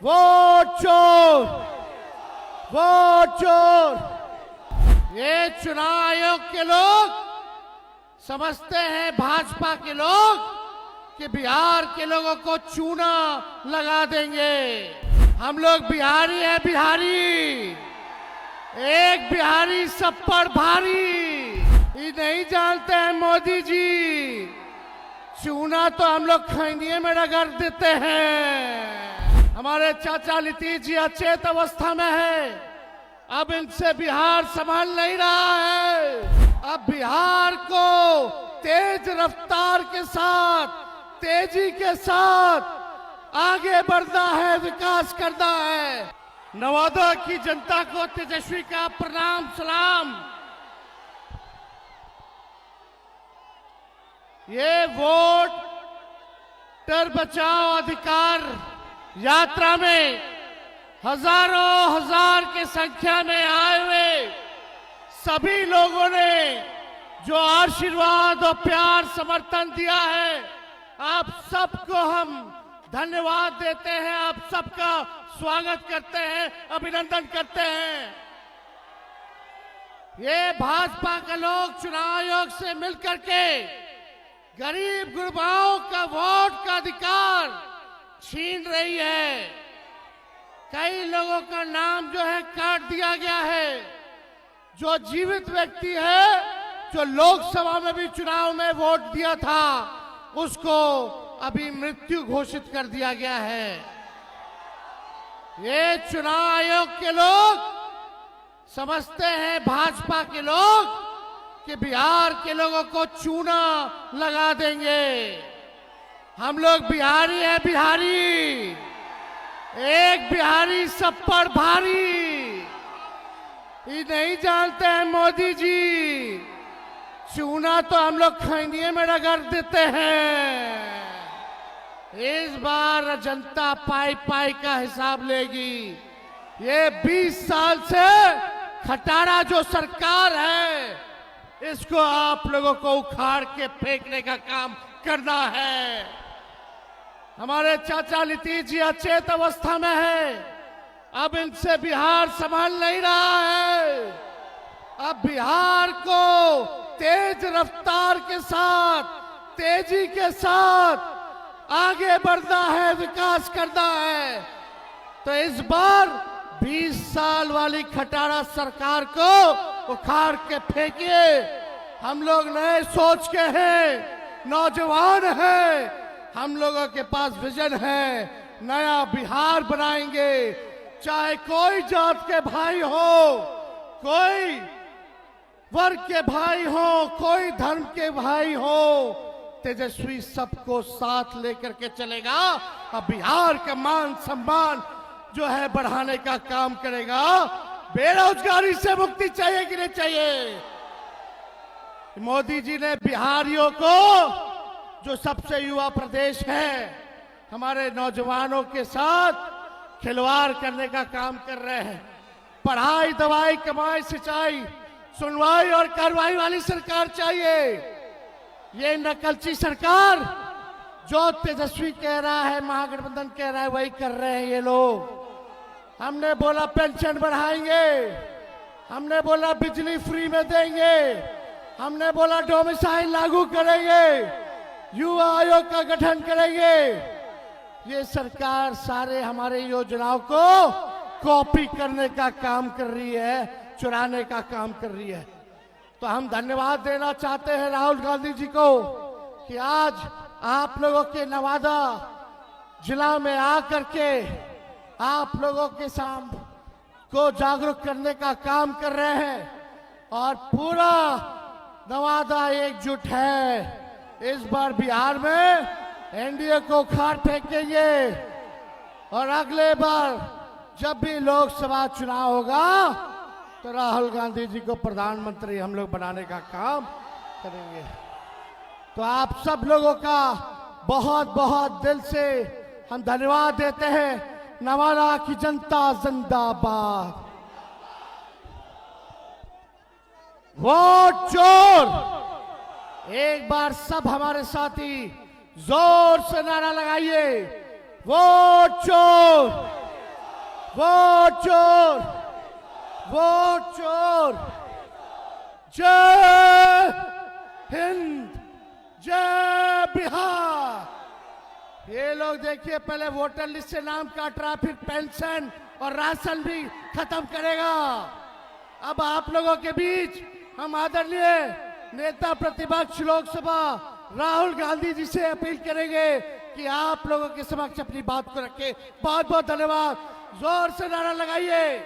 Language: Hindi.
वोट चोर, वोट चोर। ये चुनाव आयोग के लोग समझते हैं, भाजपा के लोग, कि बिहार के लोगों को चूना लगा देंगे। हम लोग बिहारी हैं, बिहारी। एक बिहारी सब पर भारी। ये नहीं जानते हैं मोदी जी, चूना तो हम लोग खैनिये में रगड़ देते हैं। हमारे चाचा नीतीश जी अचेत अवस्था में है, अब इनसे बिहार संभाल नहीं रहा है। अब बिहार को तेज रफ्तार के साथ, तेजी के साथ आगे बढ़ना है, विकास करना है। नवादा की जनता को तेजस्वी का प्रणाम सलाम। ये वोटर बचाओ अधिकार यात्रा में हजारों हजार की संख्या में आए हुए सभी लोगों ने जो आशीर्वाद और प्यार समर्थन दिया है, आप सबको हम धन्यवाद देते हैं। आप सबका स्वागत करते हैं, अभिनंदन करते हैं। ये भाजपा के लोग चुनाव आयोग से मिलकर के गरीब गुरबाओं का वोट का अधिकार छीन रही है। कई लोगों का नाम जो है काट दिया गया है। जो जीवित व्यक्ति है, जो लोकसभा में भी चुनाव में वोट दिया था, उसको अभी मृत्यु घोषित कर दिया गया है। ये चुनाव आयोग के लोग समझते हैं, भाजपा के लोग, कि बिहार के लोगों को चूना लगा देंगे। हम लोग बिहारी हैं, बिहारी। एक बिहारी सब पर भारी। ये नहीं जानते हैं मोदी जी, चूना तो हम लोग खैनिये में रगड़ देते हैं। इस बार जनता पाई पाई का हिसाब लेगी। ये 20 साल से खटारा जो सरकार है, इसको आप लोगों को उखाड़ के फेंकने का काम करना है। हमारे चाचा नीतीश जी अचेत अवस्था में है, अब इनसे बिहार संभाल नहीं रहा है। अब बिहार को तेज रफ्तार के साथ, तेजी के साथ आगे बढ़ना है, विकास करना है। तो इस बार 20 साल वाली खटारा सरकार को उखाड़ के फेंकिए। हम लोग नए सोच के हैं, नौजवान हैं। हम लोगों के पास विजन है, नया बिहार बनाएंगे। चाहे कोई जात के भाई हो, कोई वर्ग के भाई हो, कोई धर्म के भाई हो, तेजस्वी सबको साथ लेकर के चलेगा। अब बिहार का मान सम्मान जो है बढ़ाने का काम करेगा। बेरोजगारी से मुक्ति चाहिए कि नहीं चाहिए? मोदी जी ने बिहारियों को, जो सबसे युवा प्रदेश है, हमारे नौजवानों के साथ खिलवाड़ करने का काम कर रहे हैं। पढ़ाई, दवाई, कमाई, सिंचाई, सुनवाई और कार्रवाई वाली सरकार चाहिए। ये नकलची सरकार, जो तेजस्वी कह रहा है, महागठबंधन कह रहा है, वही कर रहे हैं ये लोग। हमने बोला पेंशन बढ़ाएंगे, हमने बोला बिजली फ्री में देंगे, हमने बोला डोमिसाइल लागू करेंगे, युवा आयोग का गठन करेंगे। ये सरकार सारे हमारे योजनाओं को कॉपी करने का काम कर रही है, चुराने का काम कर रही है। तो हम धन्यवाद देना चाहते हैं राहुल गांधी जी को कि आज आप लोगों के नवादा जिला में आकर के आप लोगों के सामने को जागरूक करने का काम कर रहे हैं और पूरा नवादा एकजुट है। इस बार बिहार में एनडीए को उखाड़ फेंकेंगे और अगले बार जब भी लोकसभा चुनाव होगा तो राहुल गांधी जी को प्रधानमंत्री हम लोग बनाने का काम करेंगे। तो आप सब लोगों का बहुत बहुत दिल से हम धन्यवाद देते हैं। नवादा की जनता जिंदाबाद। वोट चोर। एक बार सब हमारे साथी जोर से नारा लगाइए, वोट चोर। वोट चोर, वोट चोर। जय हिंद, जय बिहार। ये लोग देखिए पहले वोटर लिस्ट से नाम काट रहा, फिर पेंशन और राशन भी खत्म करेगा। अब आप लोगों के बीच हम आदरणीय नेता प्रतिपक्ष लोकसभा राहुल गांधी जी से अपील करेंगे कि आप लोगों के समक्ष अपनी बात को रखें। बहुत बहुत धन्यवाद। जोर से नारा लगाइए।